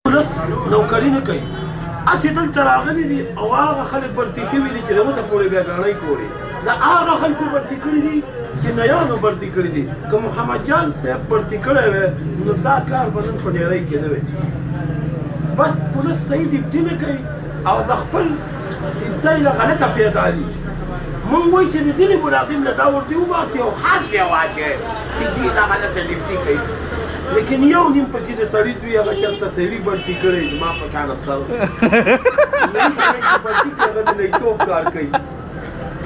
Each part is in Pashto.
ولس نوکري نه کوي هسې دلته راغلي دي او هغه خلک برتي شوي دي چې د اوسه پورې بیا ګاڼۍ کوري دا هغه خلکو برتي کړي دي چې نیانو برتي کړي دي که محمد جان صاحب برتي کړی وی نو دا کار به نن په ډېرۍ کې نه وی بس پولیس صحیح ډیوټي نه کوي او د خپل ځای له غلطه پیدا دي مونږ وایو چې د ځینې ملازم له دا ورته وباسي او خاص بیا واچوي چې دوی دا غلطه ډیوټي کوي لیکن یو نیم پکې د سړي دوی هغه چېرته سوي برتي کړی زما په شان افسر برتي کې هغه د لیکتوب کار کوي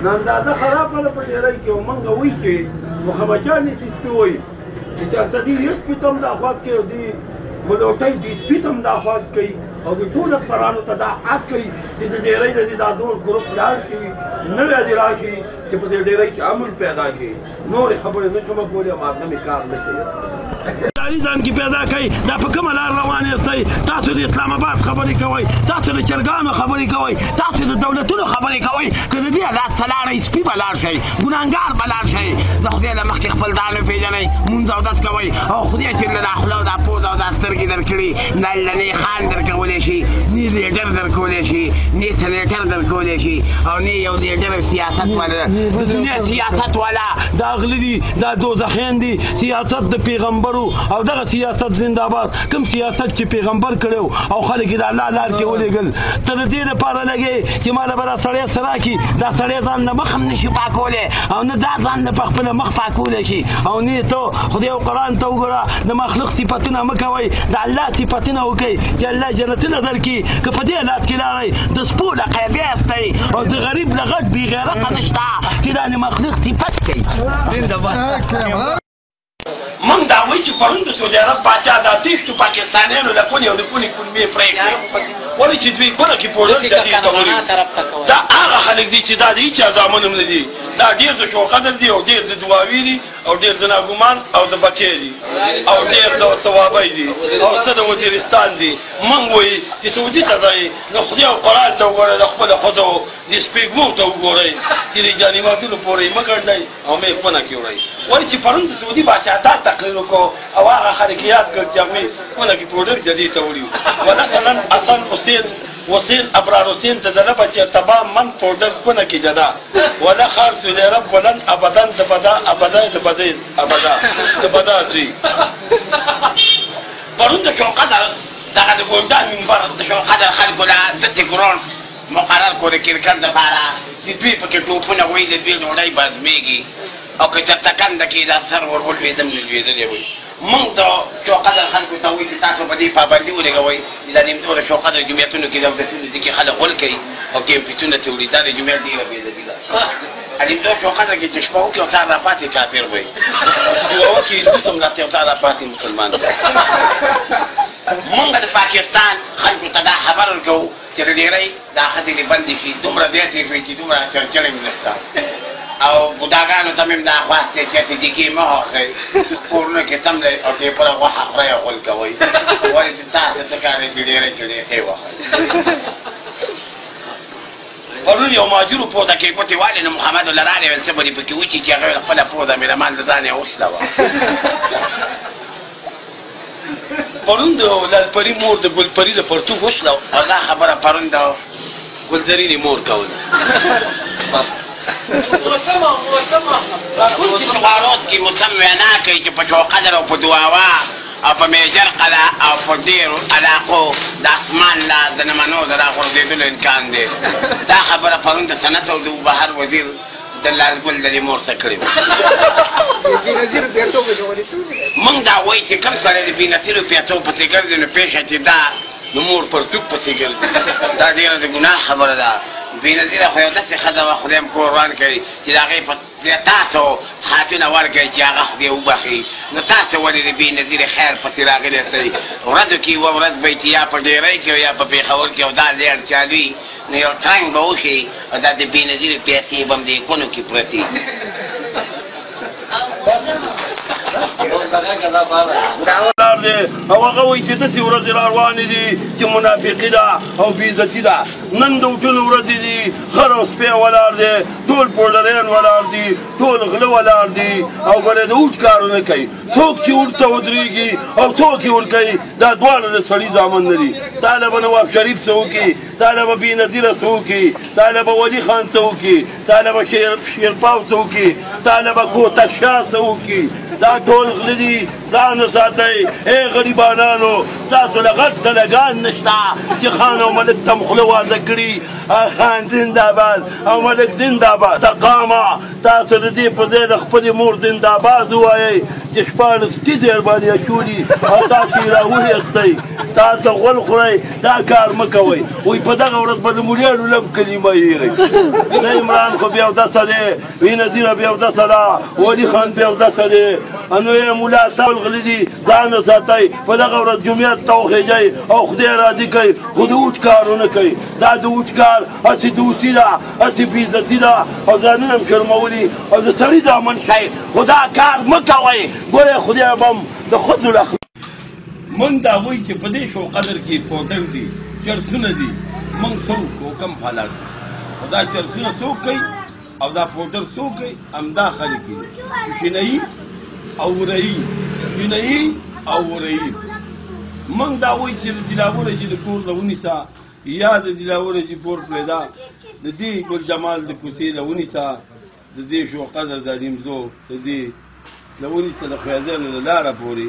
نو اندازه خرابه ده په ډېرۍ کې او موږ وایو چې محمد جان یې سپي وایي چې چېرته دې یو سپي ته هم دا خواست کوي او دې ملوټۍ دې سپي ته هم دا خواست کوي او د ټولو افسرانو ته دا خاص کوي چې د ډېرۍ د دې دا ډول ګروپ لاړ شي نوی دې راشي چې په دې ډېرۍ کې امن پیدا کړي نورې خبرې نه شم کولی او ماته مې کار نه کوي ځان کې پیدا کوي دا په کومه لار روان یاستئ تاسو د اسلام آباد خبرې کوئ تاسو د چرګانو خبرې کوئ تاسو د دولتونو خبرې کوئ که د دې حالات ته لاړئ سپي به لاړ شئ ګناهګار به لاړ شئ د خدای له مخکې خپل ځان وپېژنئ مونځ اودس کوئ او خدای چې له دا خوله او دا پوز او دا سترګې درکړي نه نه خان درکولی شي نه لیډر درکولی شي نه سنیټر درکولی شي او نه یو لیډر سیاست والا د دنیا سیاست والا دا غله دي دا دوزخیان دي سیاست د پیغمبرو او دغه سیاست زنده‌باد کوم سیاست چې پیغمبر کړو او خلک د الله لار کې ولېږل ته د دې لپاره لګې چې ما له به دا سړی څه راکړي دا سړی ځان نه مخ هم نشي پاکولی او نه دا ځان نه په خپله مخ پاکولی شي او نه ته خدای او قرآن ته وګوره د مخلوق صفتونه مه کوئ د الله صفتونه وکئ چې الله جنتونه درکړي که په دې حالات کې لاړئ د سپو له قیدې یاستئ او د غریب له غټ بې غیرته نشته چې دا د مخلوق صفت کوي من دا وایي چې پرون د سعودي عرب پاچا دا تېښتو پاکستانیانو له کونې او د کونې کلمې پرې کړې ولې چې دوی کونه کې پوډر جدید ته ولي دا هغه خلک دي چې دا د هېچا زامن هم نه دي دا ډېر د شوقدر دي او ډېر د دواوي دي او ډېر د ناګومان او د بکې دي او ډېر د ثوابۍ دي او څه د وزیرستان دي من وایي چې سعودي ته ځئ نو خدای او قرآن ته وګورئ د خپلو ښځو د سپېږمو ته وګورئ چې د جانمازونو پورې یې مه ګنډئ او مې کونه کې وړئ ولې چې پرون د سعودي باچا دا تقریر وکړو او هغه خلک یاد کړل چې هغې کونه کې پوډر جدید ته وړي ونسلا حسن حسین ابرار حسین ته د لبه چې تبا من پوډر کونه کې جدا ولا خار سعودي عرب ولن ابدا د بدا ابدا د بدین ابدا د بدا دوی پرون د شوقدر دغه د ګونډا منبر د شوقدر خلکو له دتې ګرون مقرر کړو د کرکټ دپاره چې دوی پکې ټوپونه وایي د دوی ډوډۍ به ازمېږي او که چېرته کنده کې دا سر ور ولوېده هم نه لوېدلی وي مونږ ته شوقدر خلکو ته وایي چې تاسو په دې پابندي ولګوئ چې دا نیمدوره شوقدر جمعیتونو کې دولتونو دي کې خلک غول کوي او کمپیوټرونه ته وړي دا د جمعیت ډېره بېادبي ده نیمدوره شوقدر کې چې شپه وکړي او تا راپاتې کافر وایي شپه وکړي هندوس هم راته او تا راپاتې مسلمان دی مونږ د پاکستان خلکو ته دا خبر ورکوو چې د ډېرۍ دا ښځې بندې شي دومره زیاتې شوې چې دومره چړچړې مې نشته او بوډاګانو ته مې هم دا خواست دی چې صدیقې مه خوښئ کورونو کې څملئ او ټېپره غوښه خورئ او غول کوئ ولې چې تاسې څه کار دی چې ډېرۍ کې ډېښې وخورئ پرون یو مهاجرو پوزه کې ګوتې والې نو محمد الله راغلی ویل څه به دې پکې وچي چې هغه خپله پوزه مې د مال د ځان یې وشله وه پرون د لالپري مور د ګلپري د پرتوګ وشله او دا خبره پرون د ګلزرینې مور کوله غاروس کې مصم وینا کوي چې په شوقدر او په دواوا او په میجر قلعه او په ډېرو علاقو د اسمان لا د نمنو د راغورځېدلو امکان دی دا خبره پرون د صنعت او د بهر وزیر د لالګل د دې مور څه کړې وه موږ دا وایي چې کوم سړی د بېنظیرو پیسو پسې ګرځي نو پېښه چې دا نو مور پرتوګ پسې ګرځي دا ډېره د ګناه خبره ده بېنظیره خو یو داسې ښځه وه خدای هم کور وران کوي چې د هغې په تاسو څښاکونه ورکوئ چې هغه خدای وبخي نو تاسو ولې د بېنظیرې خیر پسې راغلي یاستئ ورځو کې یوه ورځ به چې یا په ډېرۍ کې یا په پېښور کې او دا لېړ چالو وي نو یو ترنګ به وشي او دا د بېنظیرې پیسې به هم د کونو کې پرتې او هغه وایي چې داسې ورځې را روانې دي چې منافقي ده او بېعزتي ده. نن د وټونو ورځې دي، خر او سپی ولاړ دی، ټول پوډریان ولاړ دي، ټول غله ولاړ دي او ګوره د اوټ کارونه کوي. څوک چې اوټ ته ودرېږي او څوک یې ورکوي، دا دواړه د سړي زامن نه دي. تاله به نواب شریف څه وکړي، تاله به بېنظیره څه وکړي، تاله به ولي خان څه وکړي، تاله به شیرپاو څه وکړي، تاله به کوتک شاه څه وکړي. دا ټول غله دي، ځان وساتئ. ای غریبانانو، تاسو له غټ طلګان نشته چې خان او ملک ته مو خوله واده کړي. خان زنده‌باد او ملک زنده‌باد. تقامه تاسو د دې په ځای د خپلې مور زنده‌باد ووایئ چې 14 تیزې ورباندې اچولي او تاسو یې راوهیښتئ. تاسو غول خورئ، دا کار مه کوئ. وایي په دغه ورځ به د ملیانو لم کلمه هېروئ. د عمران خو بې اودسه دی، بېنظیره بې اودسه ده، ولي خان بې اودسه دی. نو یې ملا ټول غلي دي، ځان وساتئ. په دغه ورځ جمعیت ته وخېږئ او خدای راضي کوي، خو د اوټ کارونه کوي. دا د اوټ کار هسې دوسي ده، هسې بېعزتي ده او ځانونه هم شرمولي او د سړي زامن شئ. خو دا کار مه کوئ. ګورئ خدای به هم د ښځو له موږ دا وایي چې په دې شو قدر کې پوډر دي، چرسونه دي. موږ څه وکړو، کوم حالات خو دا چرسونه څوک کوي او دا پوډر څوک کوي؟ همدا خلک دي، شینه‌یي او ورهي، شینه‌یي او ورهي. موږ دا وایي چې د دلاورجي د کور له ونیسه، یا د دلاورجي پور پرېږده، د دې ګل جمال د کوڅې له ونیسه، د دې شو قدر د نیمزو د دې له ونیسه د خیازیانو د لاره پورې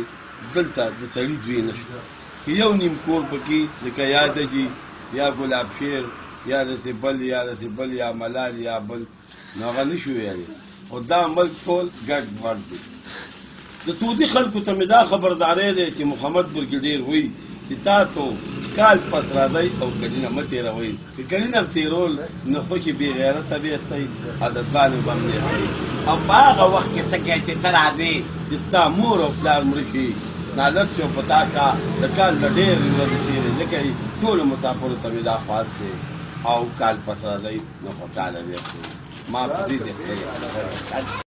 دلته د سړي زوی نشته. یو نیم کور پکې لکه یا دجي یا ګلاب شیر یا داسې بل یا داسې بل یا ملال یا بل، نو هغه نه شو ویلی. خو دا ملک ټول ګډ وډ دی. د تودي خلکو ته مې دا خبرداری دی چې محمد برګډیر وایي چې تاسو کال پس راځئ او کلونه مه تېروئ. که کلونه هم تېرول نو خوشې بې غیرته به یاستئ، عادتګانې به هم نه یاستئ. او په هغه وخت کې ته کوې چې ته راځې چې ستا مور او پلار مړه شي، نالت شو په تا کا د کال د ډېرې ورځې تېرې ځکه ټولو مسافرو ته مې دا خواست دی. او کال پس راځئ نو خوشحاله به یاستئ. ما په دې